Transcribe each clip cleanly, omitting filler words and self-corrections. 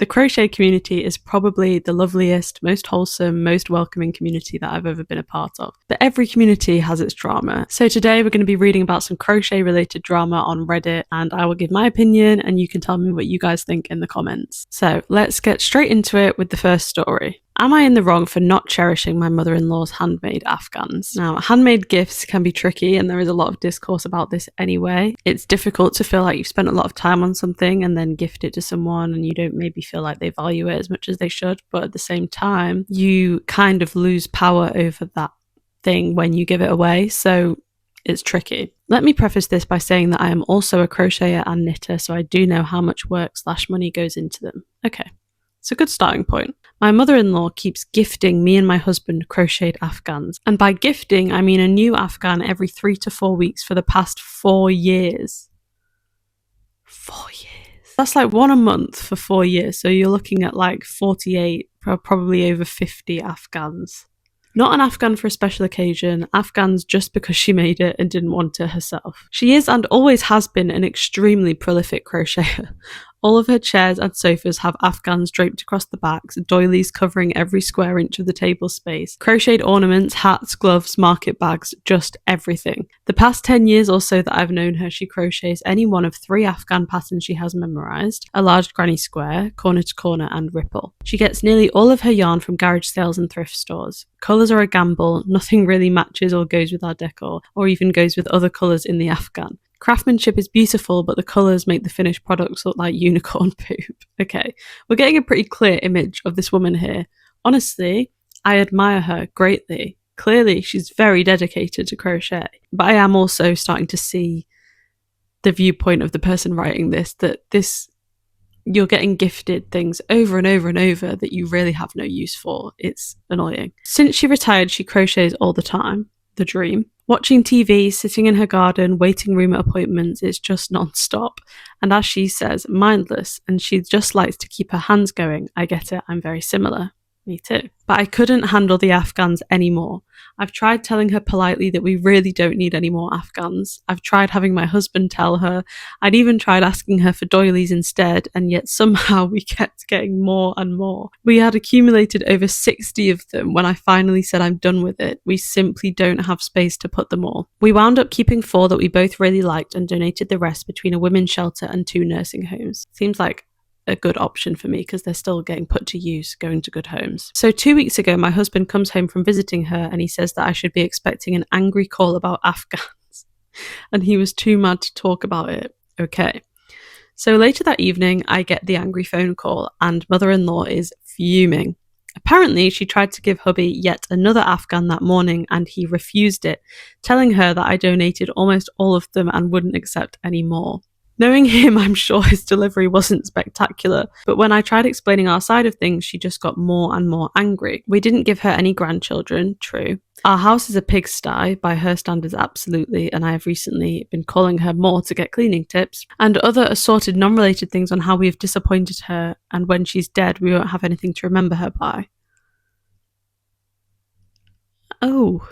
The crochet community is probably the loveliest, most wholesome, most welcoming community that I've ever been a part of. But every community has its drama. So today we're going to be reading about some crochet related drama on Reddit, and I will give my opinion and you can tell me what you guys think in the comments. So let's get straight into it with the first story. Am I in the wrong for not cherishing my mother-in-law's handmade Afghans? Now, handmade gifts can be tricky and there is a lot of discourse about this anyway. It's difficult to feel like you've spent a lot of time on something and then gift it to someone and you don't maybe feel like they value it as much as they should, but at the same time, you kind of lose power over that thing when you give it away, so it's tricky. Let me preface this by saying that I am also a crocheter and knitter, so I do know how much work/money goes into them. Okay. It's a good starting point. My mother-in-law keeps gifting me and my husband crocheted Afghans. And by gifting, I mean a new Afghan every 3 to 4 weeks for the past 4 years. 4 years. That's like one a month for 4 years. So you're looking at like 48, probably over 50 Afghans. Not an Afghan for a special occasion, Afghans just because she made it and didn't want it herself. She is and always has been an extremely prolific crocheter. All of her chairs and sofas have Afghans draped across the backs, doilies covering every square inch of the table space, crocheted ornaments, hats, gloves, market bags, just everything. The past 10 years or so that I've known her, she crochets any one of 3 Afghan patterns she has memorised: a large granny square, corner to corner and ripple. She gets nearly all of her yarn from garage sales and thrift stores. Colours are a gamble, nothing really matches or goes with our decor, or even goes with other colours in the Afghan. Craftsmanship is beautiful, but the colours make the finished products look like unicorn poop. Okay, we're getting a pretty clear image of this woman here. Honestly, I admire her greatly. Clearly, she's very dedicated to crochet. But I am also starting to see the viewpoint of the person writing this, that you're getting gifted things over and over and over that you really have no use for. It's annoying. Since she retired, she crochets all the time. The dream. Watching TV, sitting in her garden, waiting room appointments, it's just non-stop. And as she says, mindless, and she just likes to keep her hands going. I get it, I'm very similar. Me too. But I couldn't handle the Afghans anymore. I've tried telling her politely that we really don't need any more Afghans. I've tried having my husband tell her. I'd even tried asking her for doilies instead, and yet somehow we kept getting more and more. We had accumulated over 60 of them when I finally said I'm done with it. We simply don't have space to put them all. We wound up keeping 4 that we both really liked and donated the rest between a women's shelter and 2 nursing homes. Seems like a good option for me because they're still getting put to use, going to good homes. So 2 weeks ago, my husband comes home from visiting her and he says that I should be expecting an angry call about Afghans. And he was too mad to talk about it. Okay. So later that evening, I get the angry phone call and mother-in-law is fuming. Apparently, she tried to give hubby yet another Afghan that morning and he refused it, telling her that I donated almost all of them and wouldn't accept any more. Knowing him, I'm sure his delivery wasn't spectacular, but when I tried explaining our side of things, she just got more and more angry. We didn't give her any grandchildren, true. Our house is a pigsty, by her standards absolutely, and I have recently been calling her more to get cleaning tips, and other assorted non-related things on how we have disappointed her, and when she's dead, we won't have anything to remember her by. Oh.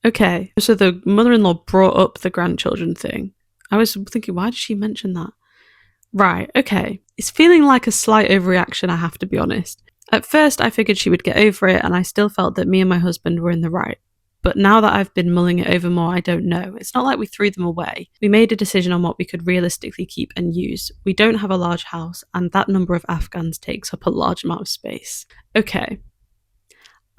Okay, so the mother-in-law brought up the grandchildren thing. I was thinking, why did she mention that? Right, okay. It's feeling like a slight overreaction, I have to be honest. At first, I figured she would get over it, and I still felt that me and my husband were in the right. But now that I've been mulling it over more, I don't know. It's not like we threw them away. We made a decision on what we could realistically keep and use. We don't have a large house, and that number of Afghans takes up a large amount of space. Okay.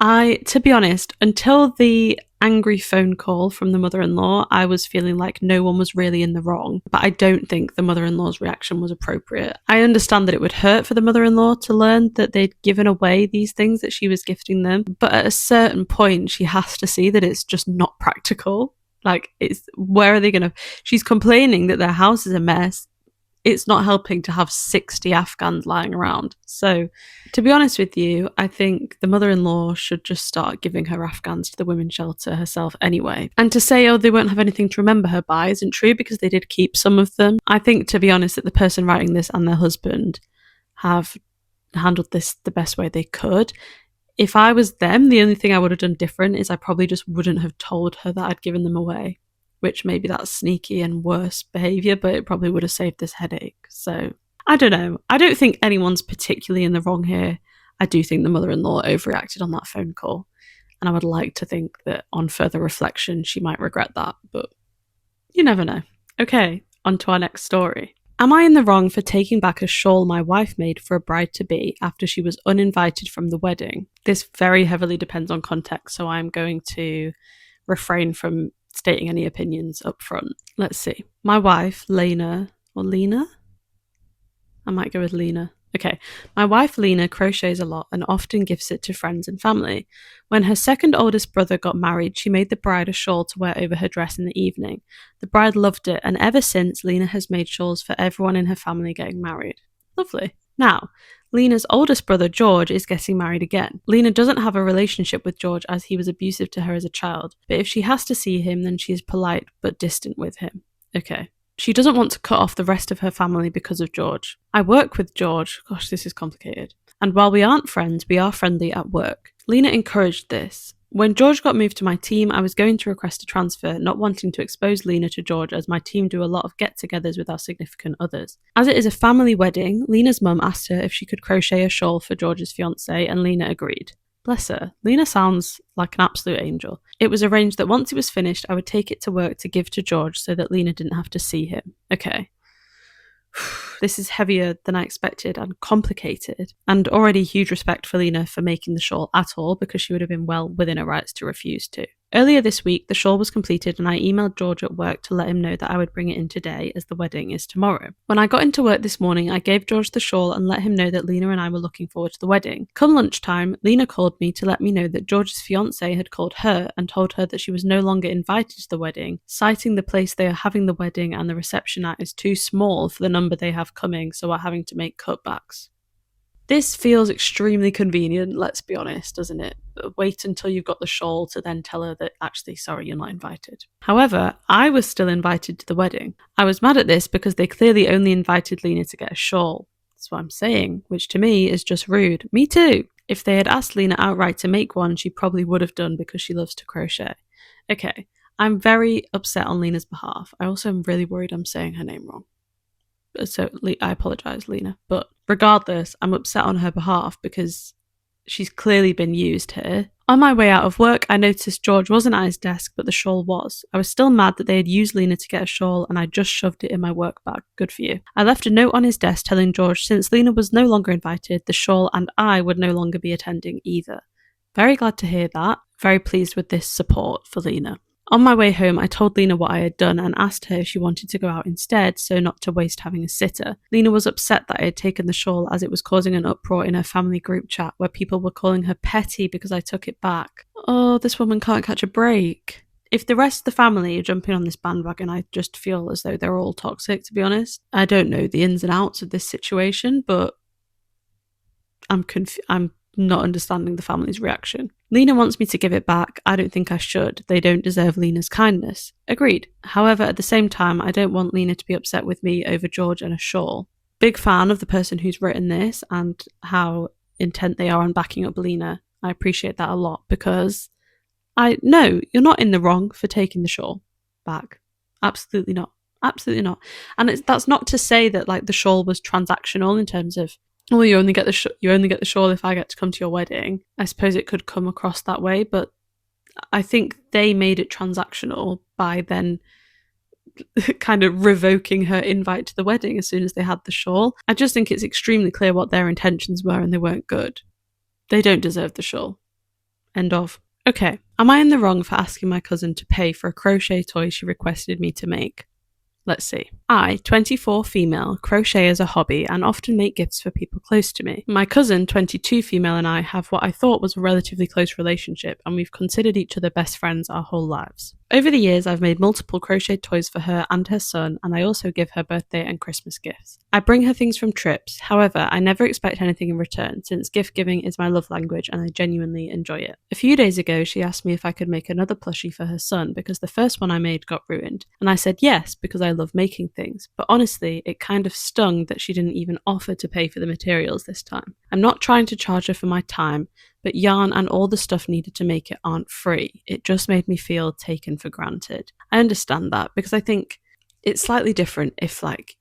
To be honest, until the angry phone call from the mother-in-law, I was feeling like no one was really in the wrong, but I don't think the mother-in-law's reaction was appropriate. I understand that it would hurt for the mother-in-law to learn that they'd given away these things that she was gifting them, but at a certain point, she has to see that it's just not practical. Like, where are they gonna... She's complaining that their house is a mess. It's not helping to have 60 Afghans lying around. So, to be honest with you, I think the mother-in-law should just start giving her Afghans to the women's shelter herself anyway. And to say, oh, they won't have anything to remember her by isn't true because they did keep some of them. I think, to be honest, that the person writing this and their husband have handled this the best way they could. If I was them, the only thing I would have done different is I probably just wouldn't have told her that I'd given them away. Which maybe that's sneaky and worse behaviour, but it probably would have saved this headache. So I don't know. I don't think anyone's particularly in the wrong here. I do think the mother-in-law overreacted on that phone call. And I would like to think that on further reflection, she might regret that, but you never know. Okay, on to our next story. Am I in the wrong for taking back a shawl my wife made for a bride-to-be after she was uninvited from the wedding? This very heavily depends on context, so I'm going to refrain from stating any opinions up front. Let's see. My wife, Lena, or Lena? I might go with Lena. Okay, my wife Lena crochets a lot and often gives it to friends and family. When her second oldest brother got married, she made the bride a shawl to wear over her dress in the evening. The bride loved it, and ever since, Lena has made shawls for everyone in her family getting married. Lovely. Now, Lena's oldest brother George is getting married again. Lena doesn't have a relationship with George as he was abusive to her as a child, but if she has to see him, then she is polite but distant with him. Okay. She doesn't want to cut off the rest of her family because of George. I work with George. Gosh, this is complicated. And while we aren't friends, we are friendly at work. Lena encouraged this. When George got moved to my team, I was going to request a transfer, not wanting to expose Lena to George as my team do a lot of get-togethers with our significant others. As it is a family wedding, Lena's mum asked her if she could crochet a shawl for George's fiancée, and Lena agreed. Bless her. Lena sounds like an absolute angel. It was arranged that once it was finished, I would take it to work to give to George so that Lena didn't have to see him. Okay. This is heavier than I expected and complicated, and already huge respect for Lena for making the shawl at all, because she would have been well within her rights to refuse to. Earlier this week, the shawl was completed and I emailed George at work to let him know that I would bring it in today as the wedding is tomorrow. When I got into work this morning, I gave George the shawl and let him know that Lena and I were looking forward to the wedding. Come lunchtime, Lena called me to let me know that George's fiancée had called her and told her that she was no longer invited to the wedding, citing the place they are having the wedding and the reception at is too small for the number they have coming, so are having to make cutbacks. This feels extremely convenient, let's be honest, doesn't it? Wait until you've got the shawl to then tell her that actually, sorry, you're not invited. However, I was still invited to the wedding. I was mad at this because they clearly only invited Lena to get a shawl. That's what I'm saying, which to me is just rude. Me too. If they had asked Lena outright to make one, she probably would have done because she loves to crochet. Okay, I'm very upset on Lena's behalf. I also am really worried I'm saying her name wrong. So I apologise, Lena. But regardless, I'm upset on her behalf because she's clearly been used here. On my way out of work, I noticed George wasn't at his desk, but the shawl was. I was still mad that they had used Lena to get a shawl and I just shoved it in my work bag. Good for you. I left a note on his desk telling George since Lena was no longer invited, the shawl and I would no longer be attending either. Very glad to hear that. Very pleased with this support for Lena. On my way home, I told Lena what I had done and asked her if she wanted to go out instead, so not to waste having a sitter. Lena was upset that I had taken the shawl as it was causing an uproar in her family group chat where people were calling her petty because I took it back. Oh, this woman can't catch a break. If the rest of the family are jumping on this bandwagon, I just feel as though they're all toxic, to be honest. I don't know the ins and outs of this situation, but I'm not understanding the family's reaction. Lena wants me to give it back. I don't think I should. They don't deserve Lena's kindness. Agreed. However, at the same time, I don't want Lena to be upset with me over George and a shawl. Big fan of the person who's written this and how intent they are on backing up Lena. I appreciate that a lot because no, you're not in the wrong for taking the shawl back. Absolutely not. Absolutely not. And that's not to say that like the shawl was transactional in terms of, well, you only get the shawl if I get to come to your wedding. I suppose it could come across that way, but I think they made it transactional by then kind of revoking her invite to the wedding as soon as they had the shawl. I just think it's extremely clear what their intentions were and they weren't good. They don't deserve the shawl. End of. Okay, am I in the wrong for asking my cousin to pay for a crochet toy she requested me to make? Let's see. I, 24 female, crochet as a hobby and often make gifts for people close to me. My cousin, 22 female, and I have what I thought was a relatively close relationship, and we've considered each other best friends our whole lives. Over the years, I've made multiple crochet toys for her and her son, and I also give her birthday and Christmas gifts. I bring her things from trips. However, I never expect anything in return, since gift giving is my love language and I genuinely enjoy it. A few days ago, she asked me if I could make another plushie for her son because the first one I made got ruined, and I said yes because I love making things, but honestly, it kind of stung that she didn't even offer to pay for the materials this time. I'm not trying to charge her for my time, but yarn and all the stuff needed to make it aren't free. It just made me feel taken for granted. I understand that because I think it's slightly different if like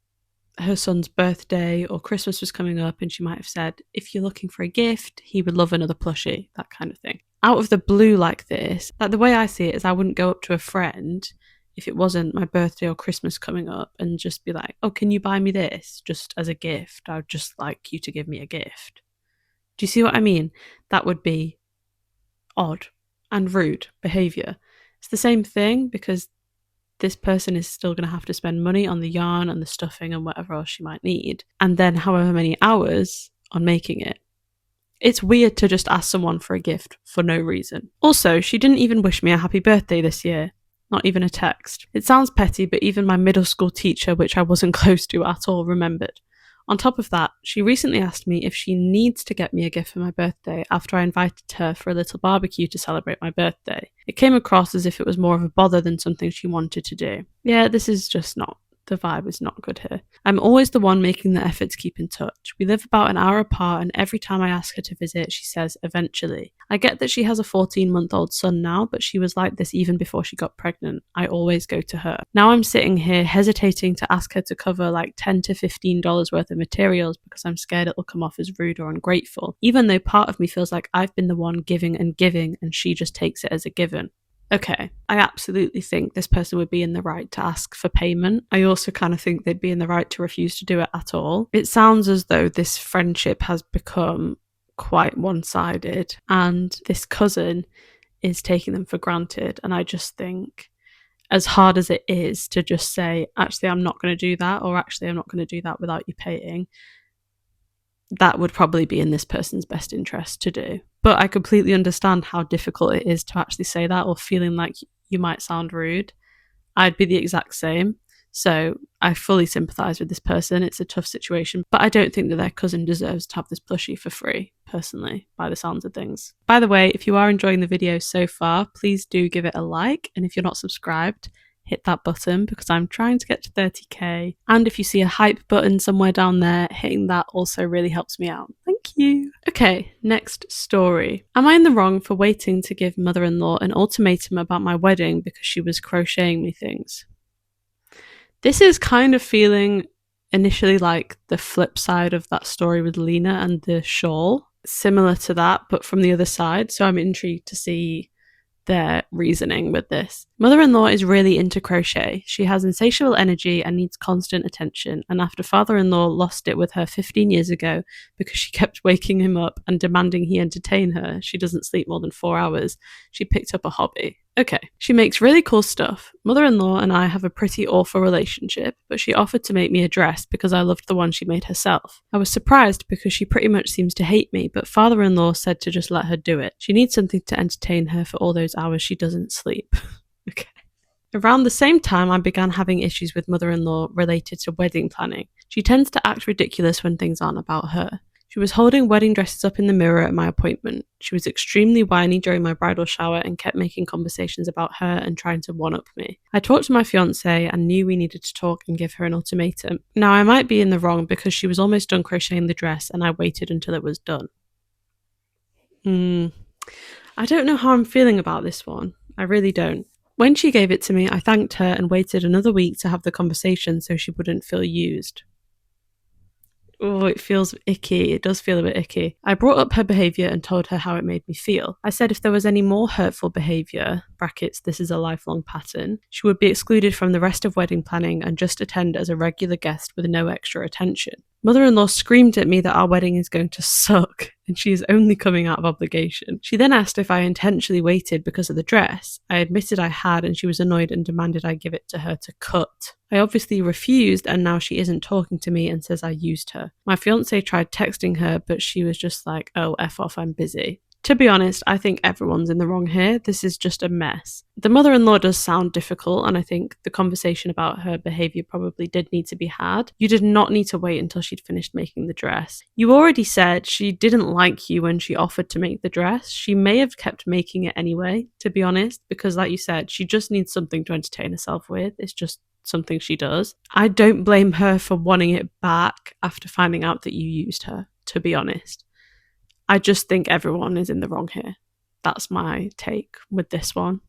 her son's birthday or Christmas was coming up, and she might have said, if you're looking for a gift, he would love another plushie, that kind of thing. Out of the blue like this, like the way I see it is I wouldn't go up to a friend if it wasn't my birthday or Christmas coming up and just be like, oh, can you buy me this just as a gift? I would just like you to give me a gift. Do you see what I mean? That would be odd and rude behaviour. It's the same thing because this person is still going to have to spend money on the yarn and the stuffing and whatever else she might need, and then however many hours on making it. It's weird to just ask someone for a gift for no reason. Also, she didn't even wish me a happy birthday this year. Not even a text. It sounds petty, but even my middle school teacher, which I wasn't close to at all, remembered. On top of that, she recently asked me if she needs to get me a gift for my birthday after I invited her for a little barbecue to celebrate my birthday. It came across as if it was more of a bother than something she wanted to do. Yeah, this is just not. The vibe is not good here. I'm always the one making the effort to keep in touch. We live about an hour apart, and every time I ask her to visit, she says eventually. I get that she has a 14-month-old son now, but she was like this even before she got pregnant. I always go to her. Now I'm sitting here hesitating to ask her to cover like $10 to $15 worth of materials because I'm scared it'll come off as rude or ungrateful, even though part of me feels like I've been the one giving and she just takes it as a given. Okay, I absolutely think this person would be in the right to ask for payment. I also kind of think they'd be in the right to refuse to do it at all. It sounds as though this friendship has become quite one-sided and this cousin is taking them for granted. And I just think, as hard as it is to just say, actually, I'm not going to do that, or actually, I'm not going to do that without you paying, that would probably be in this person's best interest to do. But I completely understand how difficult it is to actually say that, or feeling like you might sound rude. I'd be the exact same. So I fully sympathise with this person. It's a tough situation, but I don't think that their cousin deserves to have this plushie for free, personally, by the sounds of things. By the way, if you are enjoying the video so far, please do give it a like. And if you're not subscribed, hit that button because I'm trying to get to 30k. And if you see a hype button somewhere down there, hitting that also really helps me out. Thank you. Okay, next story. Am I in the wrong for waiting to give mother-in-law an ultimatum about my wedding because she was crocheting me things? This is kind of feeling initially like the flip side of that story with Lena and the shawl. Similar to that, but from the other side. So I'm intrigued to see their reasoning with this. Mother-in-law is really into crochet. She has insatiable energy and needs constant attention, and after father-in-law lost it with her 15 years ago because she kept waking him up and demanding he entertain her, she doesn't sleep more than 4 hours, she picked up a hobby. Okay, she makes really cool stuff. Mother-in-law and I have a pretty awful relationship, but she offered to make me a dress because I loved the one she made herself. I was surprised because she pretty much seems to hate me, but father-in-law said to just let her do it. She needs something to entertain her for all those hours she doesn't sleep. Okay. Around the same time, I began having issues with mother-in-law related to wedding planning. She tends to act ridiculous when things aren't about her. She was holding wedding dresses up in the mirror at my appointment. She was extremely whiny during my bridal shower and kept making conversations about her and trying to one-up me. I talked to my fiancé and knew we needed to talk and give her an ultimatum. Now, I might be in the wrong because she was almost done crocheting the dress and I waited until it was done. I don't know how I'm feeling about this one. I really don't. When she gave it to me, I thanked her and waited another week to have the conversation so she wouldn't feel used. Oh, it feels icky. It does feel a bit icky. I brought up her behaviour and told her how it made me feel. I said if there was any more hurtful behaviour, brackets, this is a lifelong pattern, she would be excluded from the rest of wedding planning and just attend as a regular guest with no extra attention. Mother-in-law screamed at me that our wedding is going to suck and she is only coming out of obligation. She then asked if I intentionally waited because of the dress. I admitted I had and she was annoyed and demanded I give it to her to cut. I obviously refused and now she isn't talking to me and says I used her. My fiancé tried texting her but she was just like, oh, F off, I'm busy. To be honest, I think everyone's in the wrong here. This is just a mess. The mother-in-law does sound difficult, and I think the conversation about her behaviour probably did need to be had. You did not need to wait until she'd finished making the dress. You already said she didn't like you when she offered to make the dress. She may have kept making it anyway, to be honest, because like you said, she just needs something to entertain herself with. It's just something she does. I don't blame her for wanting it back after finding out that you used her, to be honest. I just think everyone is in the wrong here. That's my take with this one.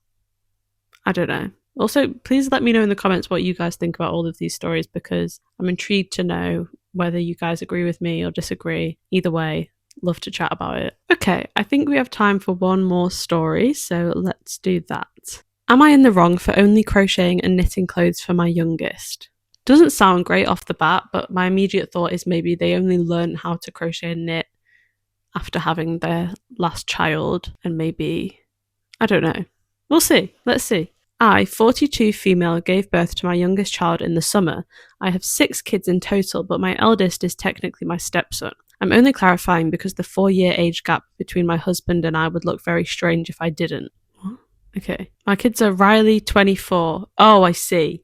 I don't know. Also, please let me know in the comments what you guys think about all of these stories, because I'm intrigued to know whether you guys agree with me or disagree. Either way, love to chat about it. Okay, I think we have time for one more story, so let's do that. Am I in the wrong for only crocheting and knitting clothes for my youngest? Doesn't sound great off the bat, but my immediate thought is maybe they only learn how to crochet and knit after having their last child, and maybe, I don't know. We'll see. Let's see. I, 42 female, gave birth to my youngest child in the summer. I have 6 kids in total, but my eldest is technically my stepson. I'm only clarifying because the 4-year age gap between my husband and I would look very strange if I didn't. What? Okay. My kids are Riley, 24. Oh, I see.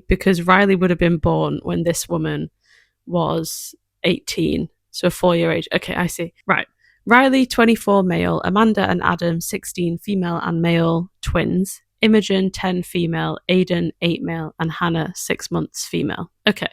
Because Riley would have been born when this woman was 18. So a 4-year age. Okay, I see. Right. Riley, 24 male. Amanda and Adam, 16 female and male twins. Imogen, 10 female. Aiden, 8 male. And Hannah, 6 months female. Okay.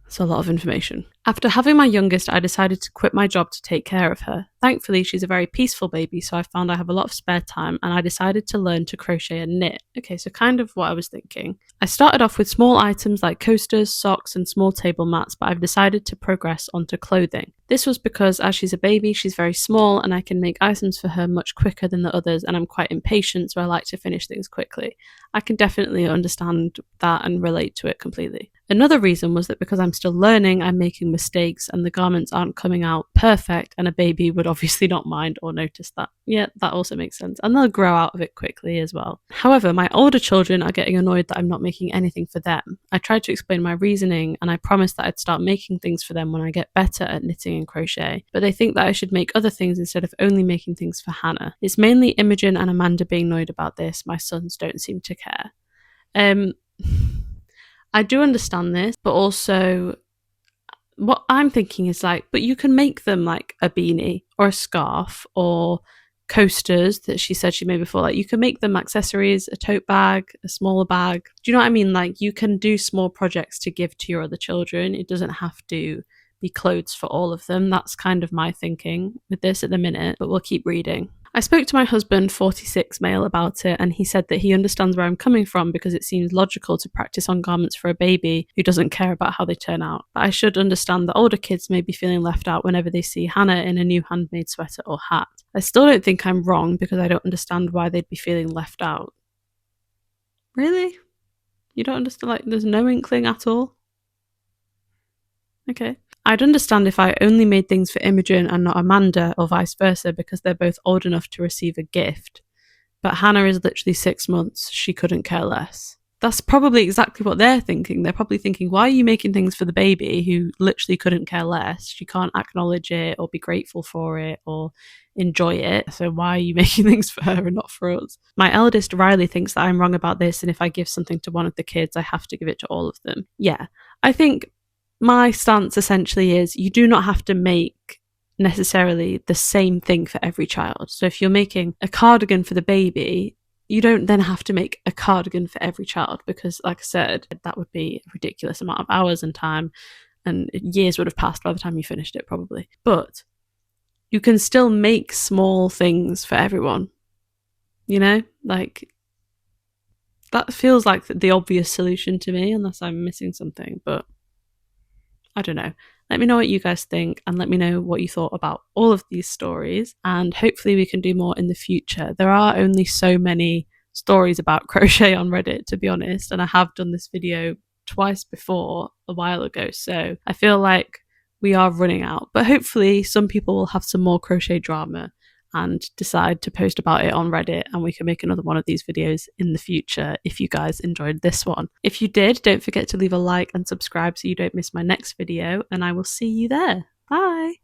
That's a lot of information. After having my youngest, I decided to quit my job to take care of her. Thankfully, she's a very peaceful baby, so I found I have a lot of spare time, and I decided to learn to crochet and knit. Okay, so kind of what I was thinking. I started off with small items like coasters, socks, and small table mats, but I've decided to progress onto clothing. This was because as she's a baby, she's very small, and I can make items for her much quicker than the others, and I'm quite impatient, so I like to finish things quickly. I can definitely understand that and relate to it completely. Another reason was that because I'm still learning, I'm making mistakes and the garments aren't coming out perfect, and a baby would obviously not mind or notice that. Yeah, that also makes sense. And they'll grow out of it quickly as well. However, my older children are getting annoyed that I'm not making anything for them. I tried to explain my reasoning, and I promised that I'd start making things for them when I get better at knitting and crochet, but they think that I should make other things instead of only making things for Hannah. It's mainly Imogen and Amanda being annoyed about this. My sons don't seem to care. I do understand this, but also what I'm thinking is like, but you can make them like a beanie or a scarf or coasters that she said she made before. Like you can make them accessories, a tote bag, a smaller bag. Do you know what I mean? Like you can do small projects to give to your other children. It doesn't have to be clothes for all of them. That's kind of my thinking with this at the minute, but we'll keep reading. I spoke to my husband, 46 male, about it, and he said that he understands where I'm coming from because it seems logical to practice on garments for a baby who doesn't care about how they turn out. But I should understand that older kids may be feeling left out whenever they see Hannah in a new handmade sweater or hat. I still don't think I'm wrong because I don't understand why they'd be feeling left out. Really? You don't understand? Like, there's no inkling at all? Okay. I'd understand if I only made things for Imogen and not Amanda, or vice versa, because they're both old enough to receive a gift. But Hannah is literally 6 months. She couldn't care less. That's probably exactly what they're thinking. They're probably thinking, why are you making things for the baby who literally couldn't care less? She can't acknowledge it or be grateful for it or enjoy it. So why are you making things for her and not for us? My eldest, Riley, thinks that I'm wrong about this, and if I give something to one of the kids, I have to give it to all of them. Yeah, I think my stance essentially is you do not have to make necessarily the same thing for every child. So if you're making a cardigan for the baby, you don't then have to make a cardigan for every child because, like I said, that would be a ridiculous amount of hours and time, and years would have passed by the time you finished it probably. But you can still make small things for everyone, you know? Like, that feels like the obvious solution to me, unless I'm missing something, but I don't know. Let me know what you guys think and let me know what you thought about all of these stories, and hopefully we can do more in the future. There are only so many stories about crochet on Reddit, to be honest, and I have done this video twice before a while ago, so I feel like we are running out. But hopefully some people will have some more crochet drama and decide to post about it on Reddit, and we can make another one of these videos in the future if you guys enjoyed this one. If you did, don't forget to leave a like and subscribe so you don't miss my next video, and I will see you there. Bye!